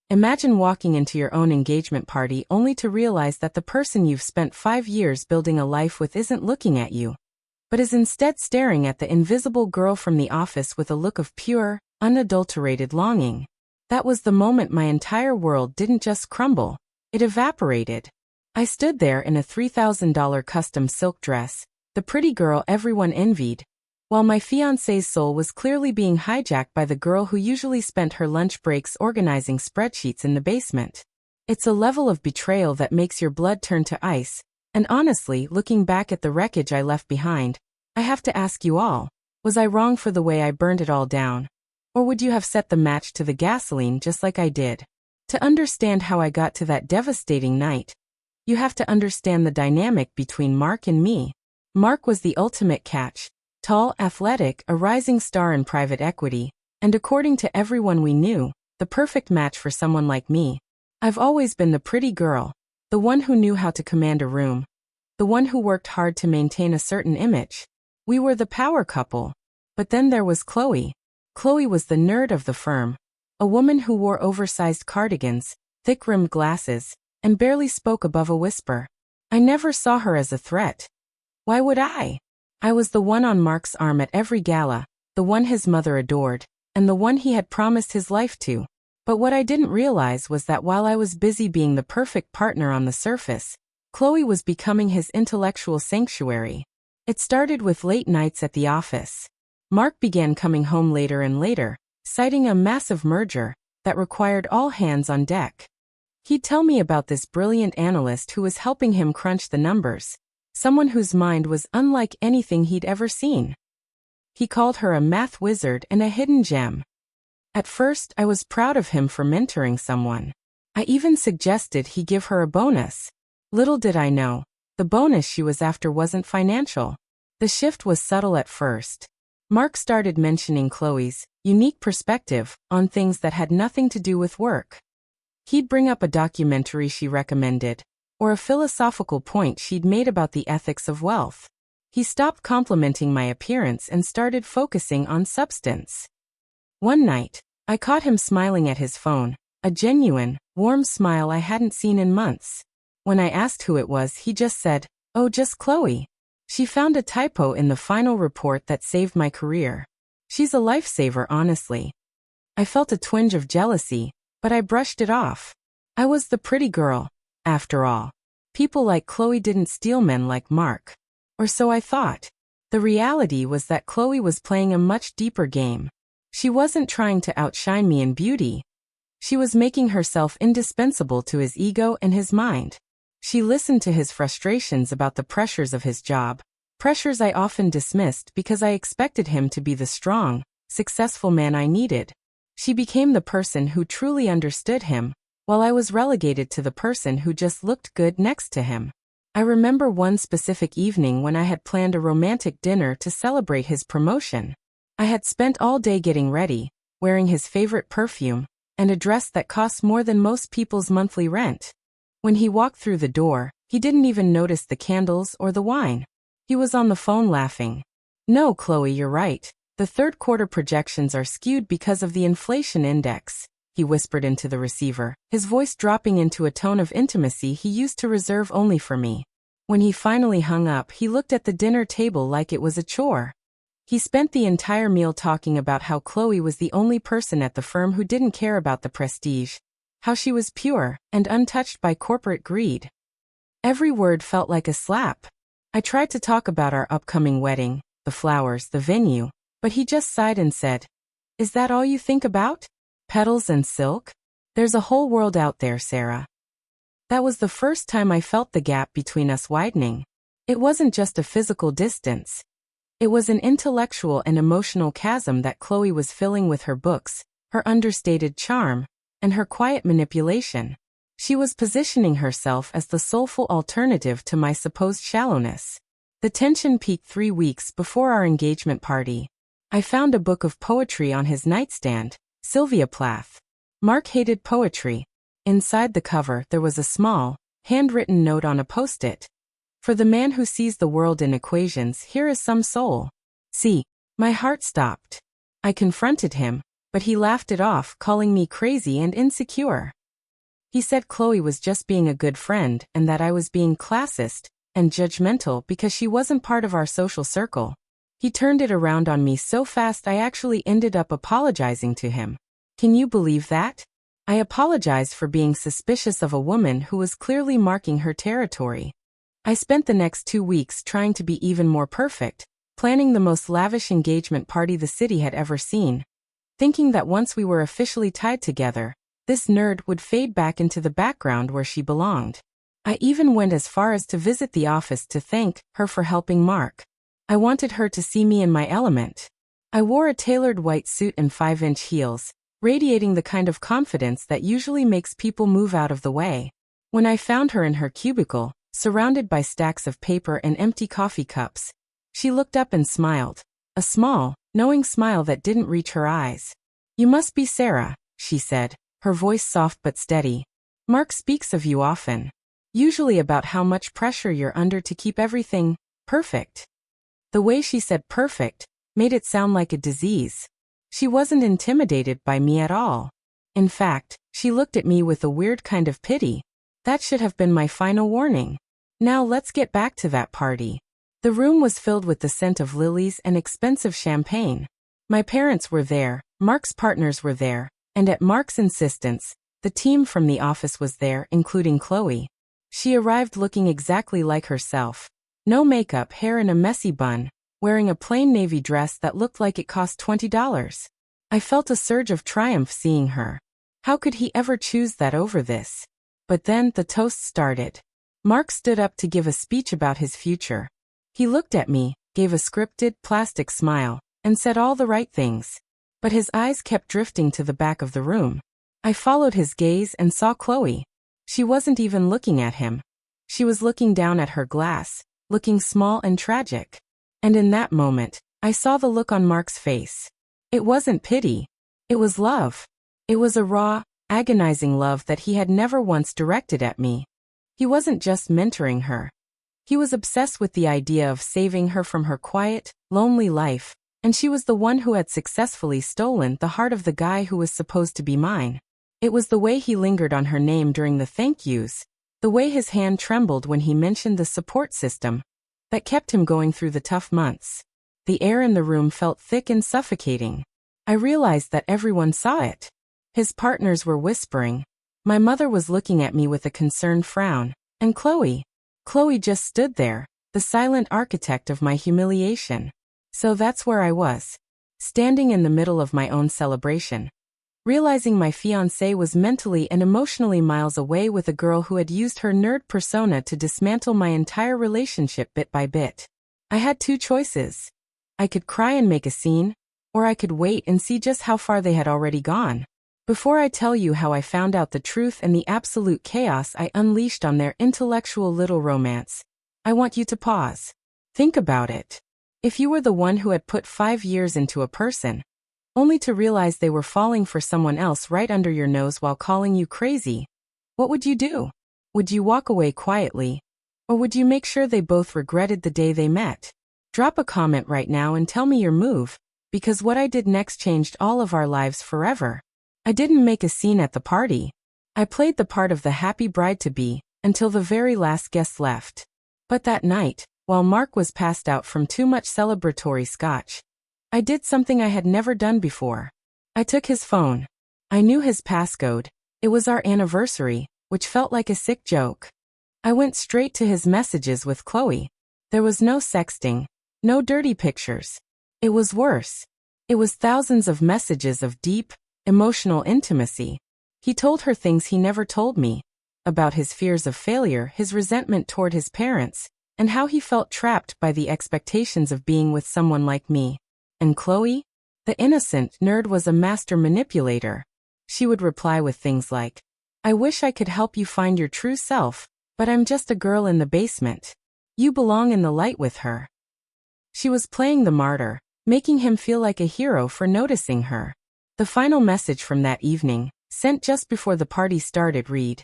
Imagine walking into your own engagement party only to realize that the person you've spent 5 years building a life with isn't looking at you, but is instead staring at the invisible girl from the office with a look of pure, unadulterated longing. That was the moment my entire world didn't just crumble, it evaporated. I stood there in a $3,000 custom silk dress, the pretty girl everyone envied, while my fiancé's soul was clearly being hijacked by the girl who usually spent her lunch breaks organizing spreadsheets in the basement. It's a level of betrayal that makes your blood turn to ice, and honestly, looking back at the wreckage I left behind, I have to ask you all, was I wrong for the way I burned it all down? Or would you have set the match to the gasoline just like I did? To understand how I got to that devastating night, you have to understand the dynamic between Mark and me. Mark was the ultimate catch. Tall, athletic, a rising star in private equity, and according to everyone we knew, the perfect match for someone like me. I've always been the pretty girl, the one who knew how to command a room, the one who worked hard to maintain a certain image. We were the power couple. But then there was Chloe. Chloe was the nerd of the firm, a woman who wore oversized cardigans, thick-rimmed glasses, and barely spoke above a whisper. I never saw her as a threat. Why would I? I was the one on Mark's arm at every gala, the one his mother adored, and the one he had promised his life to. But what I didn't realize was that while I was busy being the perfect partner on the surface, Chloe was becoming his intellectual sanctuary. It started with late nights at the office. Mark began coming home later and later, citing a massive merger that required all hands on deck. He'd tell me about this brilliant analyst who was helping him crunch the numbers, someone whose mind was unlike anything he'd ever seen. He called her a math wizard and a hidden gem. At first, I was proud of him for mentoring someone. I even suggested he give her a bonus. Little did I know, the bonus she was after wasn't financial. The shift was subtle at first. Mark started mentioning Chloe's unique perspective on things that had nothing to do with work. He'd bring up a documentary she recommended, or a philosophical point she'd made about the ethics of wealth. He stopped complimenting my appearance and started focusing on substance. One night, I caught him smiling at his phone, a genuine, warm smile I hadn't seen in months. When I asked who it was, he just said, "Oh, just Chloe. She found a typo in the final report that saved my career. She's a lifesaver, honestly." I felt a twinge of jealousy, but I brushed it off. I was the pretty girl. After all, people like Chloe didn't steal men like Mark. Or so I thought. The reality was that Chloe was playing a much deeper game. She wasn't trying to outshine me in beauty. She was making herself indispensable to his ego and his mind. She listened to his frustrations about the pressures of his job, pressures I often dismissed because I expected him to be the strong, successful man I needed. She became the person who truly understood him, while I was relegated to the person who just looked good next to him. I remember one specific evening when I had planned a romantic dinner to celebrate his promotion. I had spent all day getting ready, wearing his favorite perfume, and a dress that cost more than most people's monthly rent. When he walked through the door, he didn't even notice the candles or the wine. He was on the phone laughing. "No, Chloe, you're right. The third quarter projections are skewed because of the inflation index," he whispered into the receiver, his voice dropping into a tone of intimacy he used to reserve only for me. When he finally hung up, he looked at the dinner table like it was a chore. He spent the entire meal talking about how Chloe was the only person at the firm who didn't care about the prestige, how she was pure and untouched by corporate greed. Every word felt like a slap. I tried to talk about our upcoming wedding, the flowers, the venue, but he just sighed and said, "Is that all you think about? Petals and silk? There's a whole world out there, Sarah." That was the first time I felt the gap between us widening. It wasn't just a physical distance. It was an intellectual and emotional chasm that Chloe was filling with her books, her understated charm, and her quiet manipulation. She was positioning herself as the soulful alternative to my supposed shallowness. The tension peaked 3 weeks before our engagement party. I found a book of poetry on his nightstand, Sylvia Plath. Mark hated poetry. Inside the cover there was a small, handwritten note on a post-it. "For the man who sees the world in equations, here is some soul." See, my heart stopped. I confronted him, but he laughed it off, calling me crazy and insecure. He said Chloe was just being a good friend and that I was being classist and judgmental because she wasn't part of our social circle. He turned it around on me so fast I actually ended up apologizing to him. Can you believe that? I apologized for being suspicious of a woman who was clearly marking her territory. I spent the next 2 weeks trying to be even more perfect, planning the most lavish engagement party the city had ever seen, thinking that once we were officially tied together, this nerd would fade back into the background where she belonged. I even went as far as to visit the office to thank her for helping Mark. I wanted her to see me in my element. I wore a tailored white suit and 5-inch heels, radiating the kind of confidence that usually makes people move out of the way. When I found her in her cubicle, surrounded by stacks of paper and empty coffee cups, she looked up and smiled, a small, knowing smile that didn't reach her eyes. "You must be Sarah," she said, her voice soft but steady. "Mark speaks of you often. Usually about how much pressure you're under to keep everything perfect." The way she said perfect made it sound like a disease. She wasn't intimidated by me at all. In fact, she looked at me with a weird kind of pity. That should have been my final warning. Now let's get back to that party. The room was filled with the scent of lilies and expensive champagne. My parents were there, Mark's partners were there, and at Mark's insistence, the team from the office was there, including Chloe. She arrived looking exactly like herself. No makeup, hair in a messy bun, wearing a plain navy dress that looked like it cost $20. I felt a surge of triumph seeing her. How could he ever choose that over this? But then the toast started. Mark stood up to give a speech about his future. He looked at me, gave a scripted, plastic smile, and said all the right things. But his eyes kept drifting to the back of the room. I followed his gaze and saw Chloe. She wasn't even looking at him. She was looking down at her glass, looking small and tragic. And in that moment, I saw the look on Mark's face. It wasn't pity. It was love. It was a raw, agonizing love that he had never once directed at me. He wasn't just mentoring her. He was obsessed with the idea of saving her from her quiet, lonely life, and she was the one who had successfully stolen the heart of the guy who was supposed to be mine. It was the way he lingered on her name during the thank yous, the way his hand trembled when he mentioned the support system, that kept him going through the tough months. The air in the room felt thick and suffocating. I realized that everyone saw it. His partners were whispering. My mother was looking at me with a concerned frown, and Chloe just stood there, the silent architect of my humiliation. So that's where I was, standing in the middle of my own celebration, realizing my fiancé was mentally and emotionally miles away with a girl who had used her nerd persona to dismantle my entire relationship bit by bit. I had 2 choices. I could cry and make a scene, or I could wait and see just how far they had already gone. Before I tell you how I found out the truth and the absolute chaos I unleashed on their intellectual little romance, I want you to pause. Think about it. If you were the one who had put 5 years into a person, only to realize they were falling for someone else right under your nose while calling you crazy, what would you do? Would you walk away quietly? Or would you make sure they both regretted the day they met? Drop a comment right now and tell me your move, because what I did next changed all of our lives forever. I didn't make a scene at the party. I played the part of the happy bride-to-be until the very last guest left. But that night, while Mark was passed out from too much celebratory scotch, I did something I had never done before. I took his phone. I knew his passcode. It was our anniversary, which felt like a sick joke. I went straight to his messages with Chloe. There was no sexting, no dirty pictures. It was worse. It was thousands of messages of deep, emotional intimacy. He told her things he never told me, about his fears of failure, his resentment toward his parents, and how he felt trapped by the expectations of being with someone like me. And Chloe, the innocent nerd, was a master manipulator. She would reply with things like, "I wish I could help you find your true self, but I'm just a girl in the basement. You belong in the light with her." She was playing the martyr, making him feel like a hero for noticing her. The final message from that evening, sent just before the party started, read,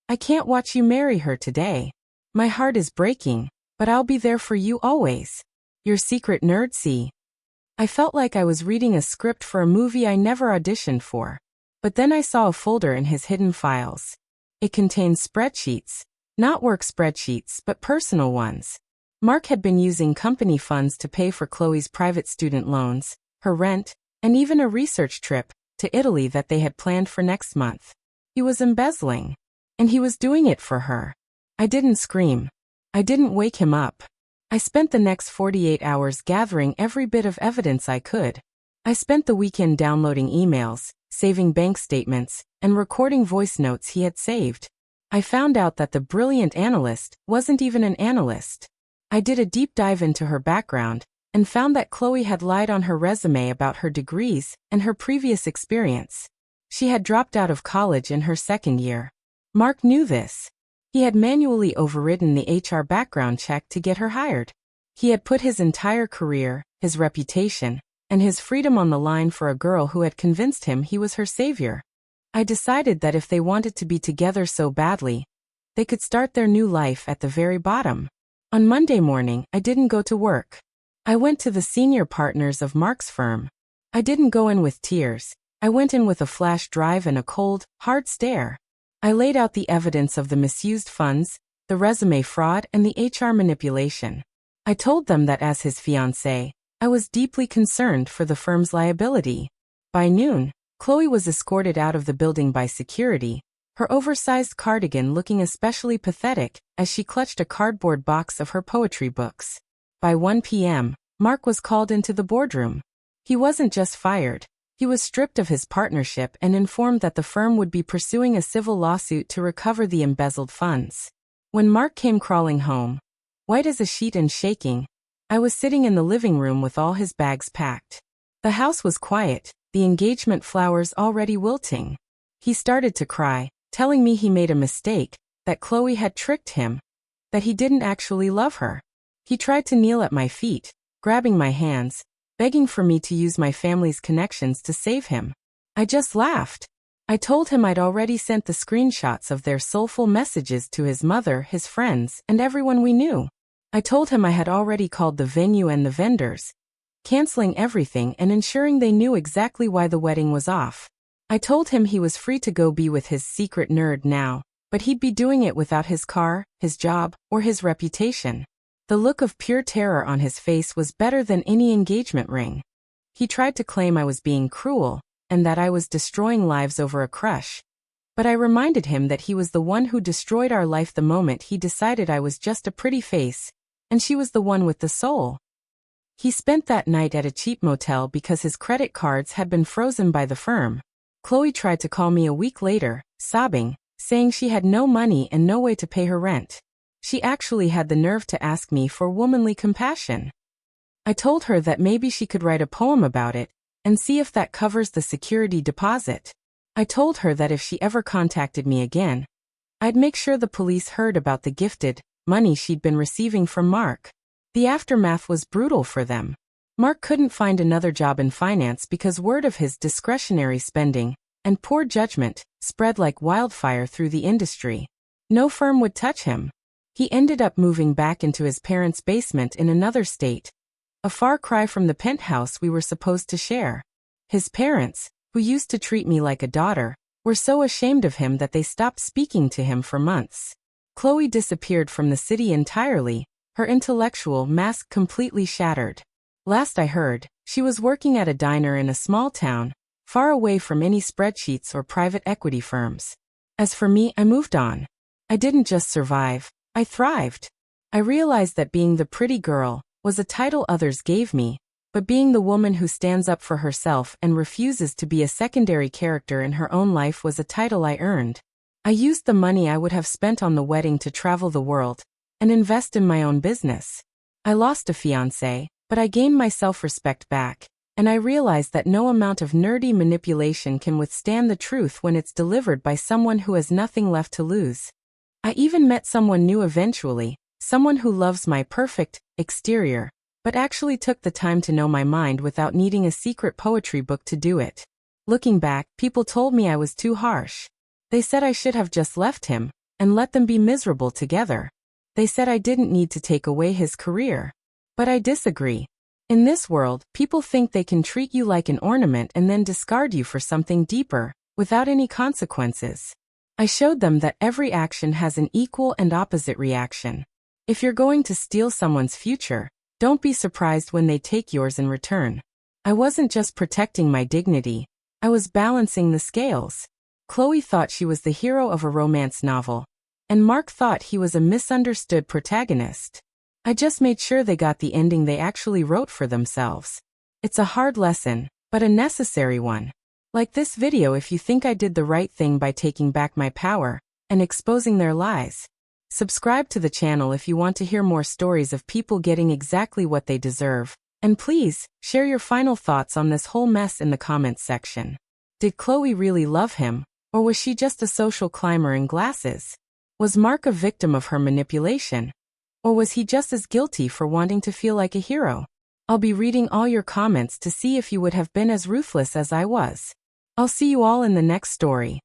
"I can't watch you marry her today. My heart is breaking, but I'll be there for you always. Your secret nerd C." I felt like I was reading a script for a movie I never auditioned for. But then I saw a folder in his hidden files. It contained spreadsheets. Not work spreadsheets, but personal ones. Mark had been using company funds to pay for Chloe's private student loans, her rent, and even a research trip to Italy that they had planned for next month. He was embezzling. And he was doing it for her. I didn't scream. I didn't wake him up. I spent the next 48 hours gathering every bit of evidence I could. I spent the weekend downloading emails, saving bank statements, and recording voice notes he had saved. I found out that the brilliant analyst wasn't even an analyst. I did a deep dive into her background and found that Chloe had lied on her resume about her degrees and her previous experience. She had dropped out of college in her second year. Mark knew this. He had manually overridden the HR background check to get her hired. He had put his entire career, his reputation, and his freedom on the line for a girl who had convinced him he was her savior. I decided that if they wanted to be together so badly, they could start their new life at the very bottom. On Monday morning, I didn't go to work. I went to the senior partners of Mark's firm. I didn't go in with tears. I went in with a flash drive and a cold, hard stare. I laid out the evidence of the misused funds, the resume fraud, and the HR manipulation. I told them that as his fiancée, I was deeply concerned for the firm's liability. By noon, Chloe was escorted out of the building by security, her oversized cardigan looking especially pathetic as she clutched a cardboard box of her poetry books. By 1 p.m., Mark was called into the boardroom. He wasn't just fired. He was stripped of his partnership and informed that the firm would be pursuing a civil lawsuit to recover the embezzled funds. When Mark came crawling home, white as a sheet and shaking, I was sitting in the living room with all his bags packed. The house was quiet, the engagement flowers already wilting. He started to cry, telling me he made a mistake, that Chloe had tricked him, that he didn't actually love her. He tried to kneel at my feet, grabbing my hands, begging for me to use my family's connections to save him. I just laughed. I told him I'd already sent the screenshots of their soulful messages to his mother, his friends, and everyone we knew. I told him I had already called the venue and the vendors, canceling everything and ensuring they knew exactly why the wedding was off. I told him he was free to go be with his secret nerd now, but he'd be doing it without his car, his job, or his reputation. The look of pure terror on his face was better than any engagement ring. He tried to claim I was being cruel, and that I was destroying lives over a crush. But I reminded him that he was the one who destroyed our life the moment he decided I was just a pretty face, and she was the one with the soul. He spent that night at a cheap motel because his credit cards had been frozen by the firm. Chloe tried to call me a week later, sobbing, saying she had no money and no way to pay her rent. She actually had the nerve to ask me for womanly compassion. I told her that maybe she could write a poem about it, and see if that covers the security deposit. I told her that if she ever contacted me again, I'd make sure the police heard about the gifted money she'd been receiving from Mark. The aftermath was brutal for them. Mark couldn't find another job in finance because word of his discretionary spending and poor judgment spread like wildfire through the industry. No firm would touch him. He ended up moving back into his parents' basement in another state, a far cry from the penthouse we were supposed to share. His parents, who used to treat me like a daughter, were so ashamed of him that they stopped speaking to him for months. Chloe disappeared from the city entirely, her intellectual mask completely shattered. Last I heard, she was working at a diner in a small town, far away from any spreadsheets or private equity firms. As for me, I moved on. I didn't just survive, I thrived. I realized that being the pretty girl was a title others gave me, but being the woman who stands up for herself and refuses to be a secondary character in her own life was a title I earned. I used the money I would have spent on the wedding to travel the world and invest in my own business. I lost a fiancé, but I gained my self-respect back, and I realized that no amount of nerdy manipulation can withstand the truth when it's delivered by someone who has nothing left to lose. I even met someone new eventually, someone who loves my perfect exterior, but actually took the time to know my mind without needing a secret poetry book to do it. Looking back, people told me I was too harsh. They said I should have just left him and let them be miserable together. They said I didn't need to take away his career. But I disagree. In this world, people think they can treat you like an ornament and then discard you for something deeper, without any consequences. I showed them that every action has an equal and opposite reaction. If you're going to steal someone's future, don't be surprised when they take yours in return. I wasn't just protecting my dignity, I was balancing the scales. Chloe thought she was the hero of a romance novel, and Mark thought he was a misunderstood protagonist. I just made sure they got the ending they actually wrote for themselves. It's a hard lesson, but a necessary one. Like this video if you think I did the right thing by taking back my power and exposing their lies. Subscribe to the channel if you want to hear more stories of people getting exactly what they deserve. And please, share your final thoughts on this whole mess in the comments section. Did Chloe really love him, or was she just a social climber in glasses? Was Mark a victim of her manipulation? Or was he just as guilty for wanting to feel like a hero? I'll be reading all your comments to see if you would have been as ruthless as I was. I'll see you all in the next story.